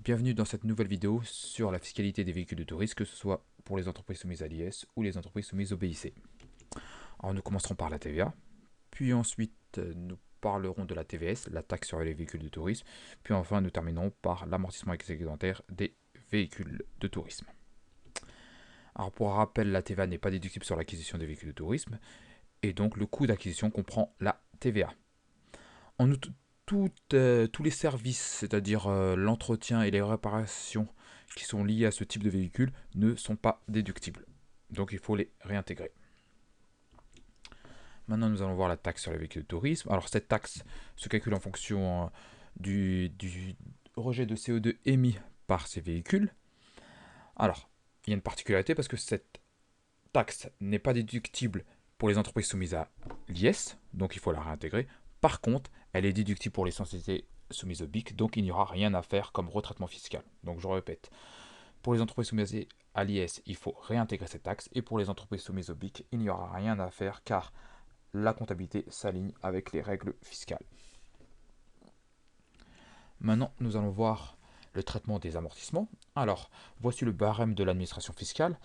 Bienvenue dans cette nouvelle vidéo sur la fiscalité des véhicules de tourisme, que ce soit pour les entreprises soumises à l'IS ou les entreprises soumises au BIC. Alors nous commencerons par la TVA, puis ensuite nous parlerons de la TVS, la taxe sur les véhicules de tourisme, puis enfin nous terminerons par l'amortissement excédentaire des véhicules de tourisme. Alors pour rappel, la TVA n'est pas déductible sur l'acquisition des véhicules de tourisme, et donc le coût d'acquisition comprend la TVA. En outre, tous les services, c'est-à-dire l'entretien et les réparations qui sont liés à ce type de véhicule, ne sont pas déductibles. Donc il faut les réintégrer. Maintenant, nous allons voir la taxe sur les véhicules de tourisme. Alors cette taxe se calcule en fonction du rejet de CO2 émis par ces véhicules. Alors, il y a une particularité parce que cette taxe n'est pas déductible pour les entreprises soumises à l'IS, donc il faut la réintégrer. Par contre, elle est déductible pour les sociétés soumises au BIC, donc il n'y aura rien à faire comme retraitement fiscal. Donc je répète, pour les entreprises soumises à l'IS, il faut réintégrer cette taxe, et pour les entreprises soumises au BIC, il n'y aura rien à faire car la comptabilité s'aligne avec les règles fiscales. Maintenant, nous allons voir le traitement des amortissements. Alors, voici le barème de l'administration fiscale.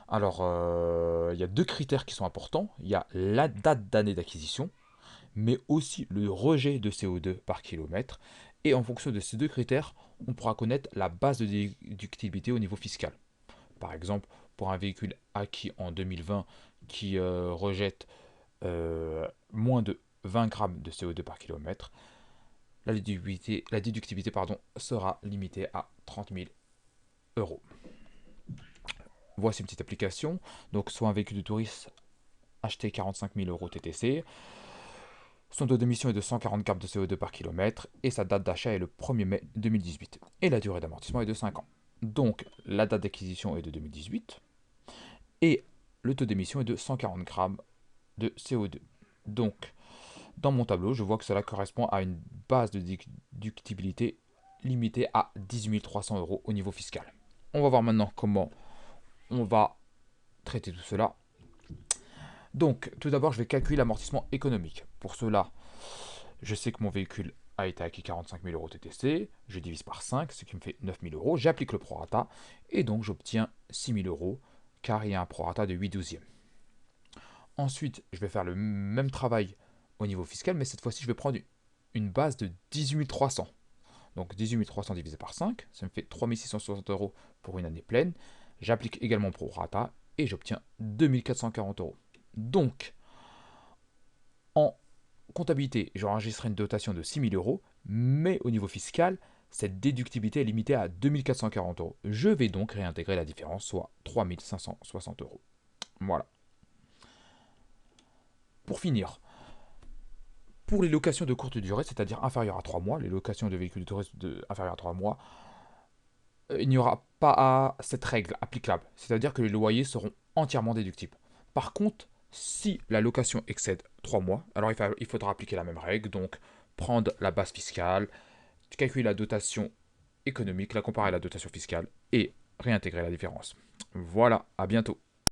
Alors, il y a deux critères qui sont importants. Il y a la date d'année d'acquisition, mais aussi le rejet de CO2 par kilomètre. Et en fonction de ces deux critères, on pourra connaître la base de déductibilité au niveau fiscal. Par exemple, pour un véhicule acquis en 2020 qui rejette moins de 20 grammes de CO2 par kilomètre, la déductibilité sera limitée à 30 000 euros. Voici une petite application. Donc, soit un véhicule de tourisme acheté 45 000 euros TTC, son taux d'émission est de 140 grammes de CO2 par kilomètre et sa date d'achat est le 1er mai 2018. Et la durée d'amortissement est de 5 ans. Donc, la date d'acquisition est de 2018 et le taux d'émission est de 140 grammes de CO2. Donc, dans mon tableau, je vois que cela correspond à une base de déductibilité limitée à 18 300 euros au niveau fiscal. On va voir maintenant comment on va traiter tout cela. Donc, tout d'abord, je vais calculer l'amortissement économique. Pour cela, je sais que mon véhicule a été acquis 45 000 euros TTC, je divise par 5, ce qui me fait 9 000 euros, j'applique le prorata, et donc j'obtiens 6 000 euros, car il y a un prorata de 8 douzièmes. Ensuite, je vais faire le même travail au niveau fiscal, mais cette fois-ci, je vais prendre une base de 18 300. Donc 18 300 divisé par 5, ça me fait 3 660 euros pour une année pleine. J'applique également prorata et j'obtiens 2 440 euros. Donc, en comptabilité, j'enregistrerai une dotation de 6 000 euros, mais au niveau fiscal, cette déductibilité est limitée à 2 440 euros. Je vais donc réintégrer la différence, soit 3 560 euros. Voilà. Pour finir, pour les locations de courte durée, c'est-à-dire inférieures à 3 mois, les locations de véhicules de tourisme inférieures à 3 mois, il n'y aura pas cette règle applicable. C'est-à-dire que les loyers seront entièrement déductibles. Par contre, si la location excède 3 mois, alors il faudra appliquer la même règle, donc prendre la base fiscale, calculer la dotation économique, la comparer à la dotation fiscale et réintégrer la différence. Voilà, à bientôt.